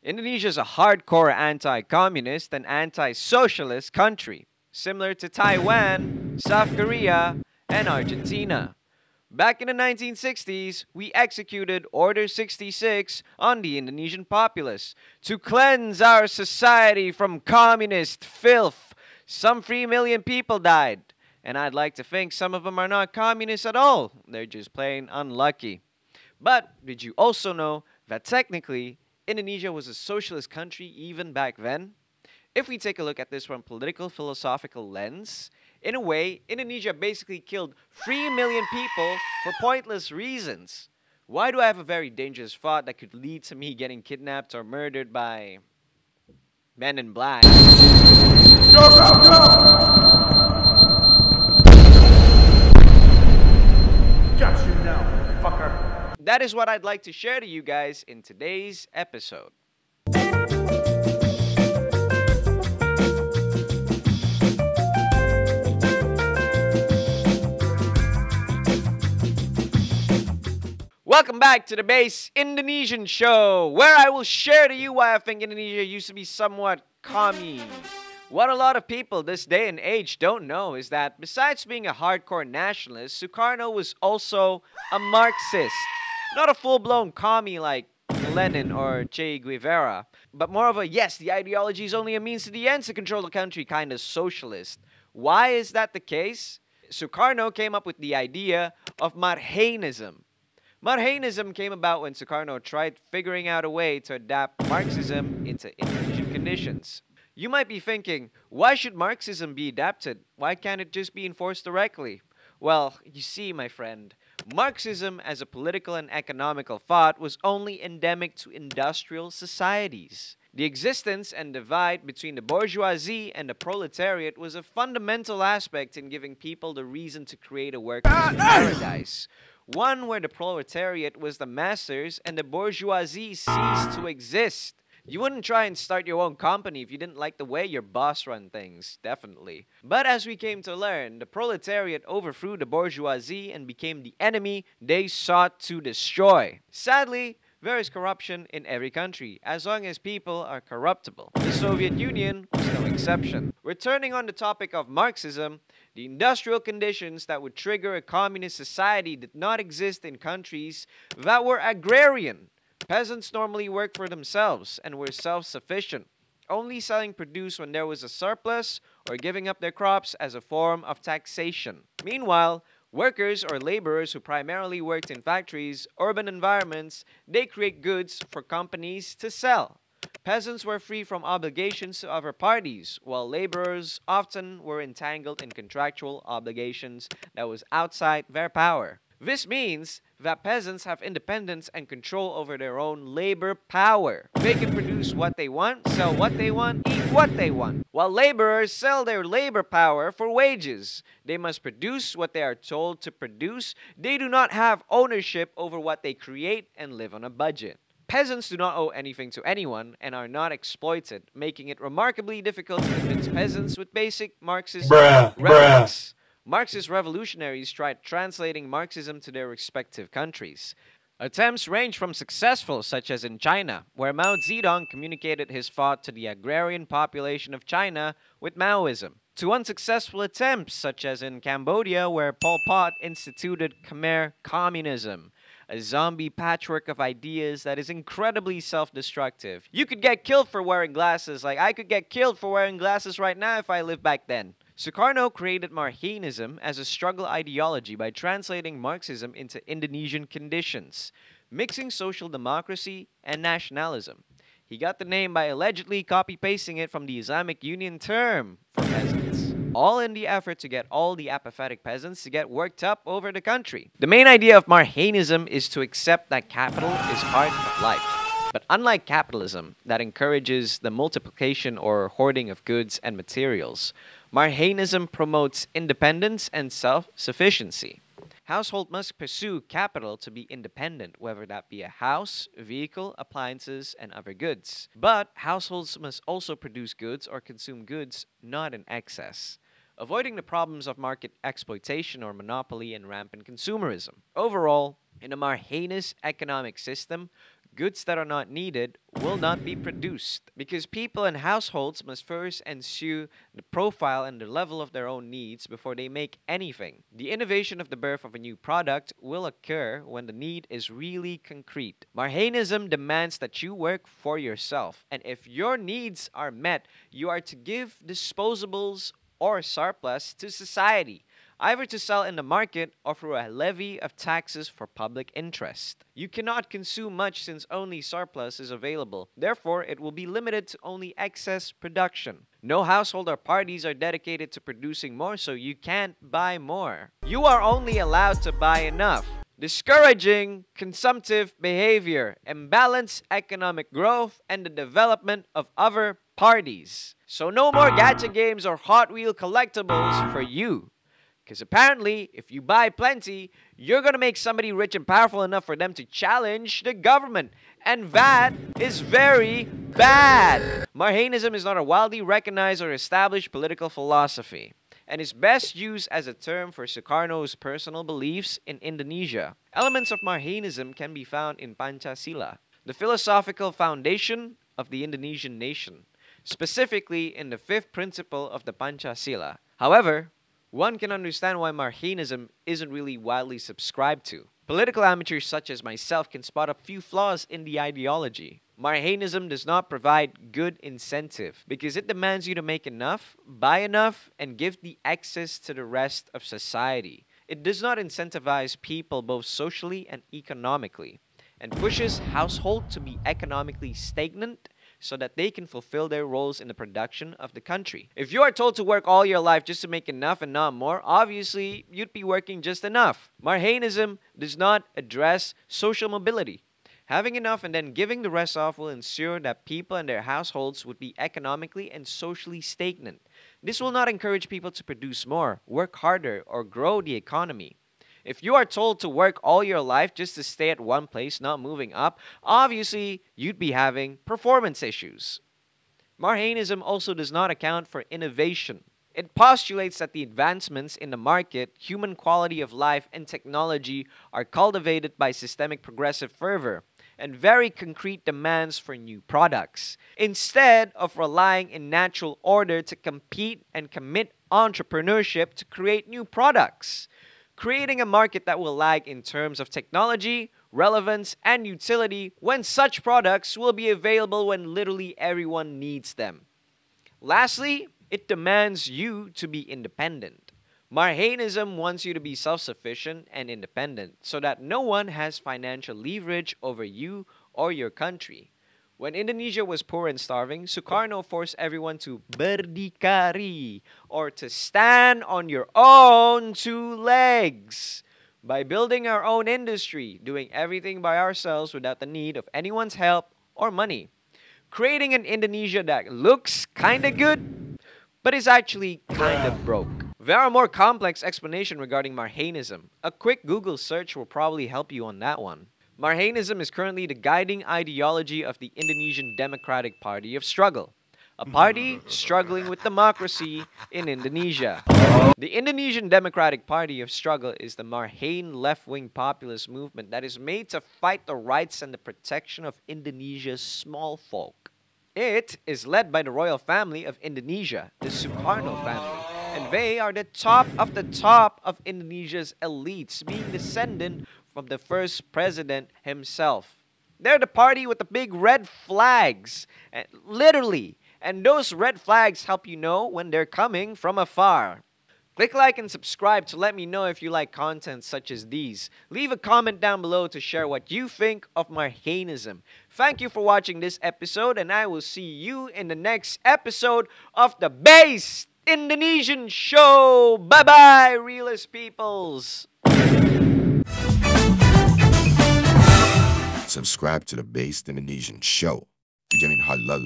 Indonesia is a hardcore anti-communist and anti-socialist country, similar to Taiwan, South Korea, and Argentina. Back in the 1960s, we executed Order 66 on the Indonesian populace to cleanse our society from communist filth. Some 3 million people died, and I'd like to think some of them are not communists at all. They're just plain unlucky. But did you also know that technically Indonesia was a socialist country even back then? If we take a look at this from a political philosophical lens, in a way, Indonesia basically killed 3 million people for pointless reasons. Why do I have a very dangerous thought that could lead to me getting kidnapped or murdered by men in black? Go, go, go! Got you now, fucker. That is what I'd like to share to you guys in today's episode. Welcome back to the Base Indonesian Show, where I will share to you why I think Indonesia used to be somewhat commie. What a lot of people this day and age don't know is that besides being a hardcore nationalist, Soekarno was also a Marxist. Not a full-blown commie like Lenin or Che Guevara, but more of a, yes, the ideology is only a means to the end to control the country kind of socialist. Why is that the case? Soekarno came up with the idea of Marhaenism. Marhaenism came about when Soekarno tried figuring out a way to adapt Marxism into Indonesian conditions. You might be thinking, why should Marxism be adapted? Why can't it just be enforced directly? Well, you see, my friend, Marxism as a political and economical thought was only endemic to industrial societies. The existence and divide between the bourgeoisie and the proletariat was a fundamental aspect in giving people the reason to create a workers' paradise. One where the proletariat was the masters and the bourgeoisie ceased to exist. You wouldn't try and start your own company if you didn't like the way your boss ran things, definitely. But as we came to learn, the proletariat overthrew the bourgeoisie and became the enemy they sought to destroy. Sadly, there is corruption in every country, as long as people are corruptible. The Soviet Union was no exception. Returning on the topic of Marxism, the industrial conditions that would trigger a communist society did not exist in countries that were agrarian. Peasants normally worked for themselves and were self-sufficient, only selling produce when there was a surplus or giving up their crops as a form of taxation. Meanwhile, workers or laborers who primarily worked in factories, urban environments, they create goods for companies to sell. Peasants were free from obligations to other parties, while laborers often were entangled in contractual obligations that was outside their power. This means that peasants have independence and control over their own labor power. They can produce what they want, sell what they want, eat what they want. While laborers sell their labor power for wages. They must produce what they are told to produce. They do not have ownership over what they create and live on a budget. Peasants do not owe anything to anyone and are not exploited, making it remarkably difficult to convince peasants with basic Marxist rhetorics. Marxist revolutionaries tried translating Marxism to their respective countries. Attempts range from successful, such as in China, where Mao Zedong communicated his thought to the agrarian population of China with Maoism, to unsuccessful attempts, such as in Cambodia, where Pol Pot instituted Khmer Communism, a zombie patchwork of ideas that is incredibly self-destructive. You could get killed for wearing glasses, like I could get killed for wearing glasses right now if I lived back then. Suekarno created Marhaenism as a struggle ideology by translating Marxism into Indonesian conditions, mixing social democracy and nationalism. He got the name by allegedly copy-pasting it from the Islamic Union term for peasants, all in the effort to get all the apathetic peasants to get worked up over the country. The main idea of Marhaenism is to accept that capital is part of life. But unlike capitalism, that encourages the multiplication or hoarding of goods and materials, Marhaenism promotes independence and self-sufficiency. Household must pursue capital to be independent, whether that be a house, vehicle, appliances, and other goods. But households must also produce goods or consume goods not in excess, avoiding the problems of market exploitation or monopoly and rampant consumerism. Overall, in a Marhaenist economic system, goods that are not needed will not be produced, because people and households must first ensure the profile and the level of their own needs before they make anything. The innovation of the birth of a new product will occur when the need is really concrete. Marhaenism demands that you work for yourself, and if your needs are met, you are to give disposables or surplus to society, either to sell in the market or through a levy of taxes for public interest. You cannot consume much since only surplus is available. Therefore, it will be limited to only excess production. No household or parties are dedicated to producing more, so you can't buy more. You are only allowed to buy enough, discouraging consumptive behavior, imbalanced economic growth, and the development of other parties. So no more gacha games or Hot Wheel collectibles for you. Because apparently, if you buy plenty, you're going to make somebody rich and powerful enough for them to challenge the government. And that is very bad. Marhaenism is not a widely recognized or established political philosophy, and is best used as a term for Soekarno's personal beliefs in Indonesia. Elements of Marhaenism can be found in Pancasila, the philosophical foundation of the Indonesian nation, specifically in the fifth principle of the Pancasila. However, one can understand why Marhaenism isn't really widely subscribed to. Political amateurs such as myself can spot a few flaws in the ideology. Marhaenism does not provide good incentive because it demands you to make enough, buy enough, and give the excess to the rest of society. It does not incentivize people both socially and economically, and pushes households to be economically stagnant so that they can fulfill their roles in the production of the country. If you are told to work all your life just to make enough and not more, obviously you'd be working just enough. Marhaenism does not address social mobility. Having enough and then giving the rest off will ensure that people and their households would be economically and socially stagnant. This will not encourage people to produce more, work harder, or grow the economy. If you are told to work all your life just to stay at one place, not moving up, obviously you'd be having performance issues. Marhaenism also does not account for innovation. It postulates that the advancements in the market, human quality of life, and technology are cultivated by systemic progressive fervor and very concrete demands for new products, instead of relying in natural order to compete and commit entrepreneurship to create new products, creating a market that will lag in terms of technology, relevance, and utility when such products will be available when literally everyone needs them. Lastly, it demands you to be independent. Marhaenism wants you to be self-sufficient and independent so that no one has financial leverage over you or your country. When Indonesia was poor and starving, Soekarno forced everyone to berdikari, or to stand on your own two legs. By building our own industry, doing everything by ourselves without the need of anyone's help or money. Creating an Indonesia that looks kinda good, but is actually kinda broke. There are more complex explanations regarding Marhaenism. A quick Google search will probably help you on that one. Marhaenism is currently the guiding ideology of the Indonesian Democratic Party of Struggle, a party struggling with democracy in Indonesia. The Indonesian Democratic Party of Struggle is the Marhaen left-wing populist movement that is made to fight the rights and the protection of Indonesia's small folk. It is led by the royal family of Indonesia, the Soekarno family, and they are the top of Indonesia's elites, being descendant from the first president himself. They're the party with the big red flags, literally, and those red flags help you know when they're coming from afar. Click like and subscribe to let me know if you like content such as these. Leave a comment down below to share what you think of Marhaenism. Thank you for watching this episode, and I will see you in the next episode of the Based Indonesian Show. Bye-bye, realist peoples. Subscribe to the Based Indonesian Show. Dijamin halal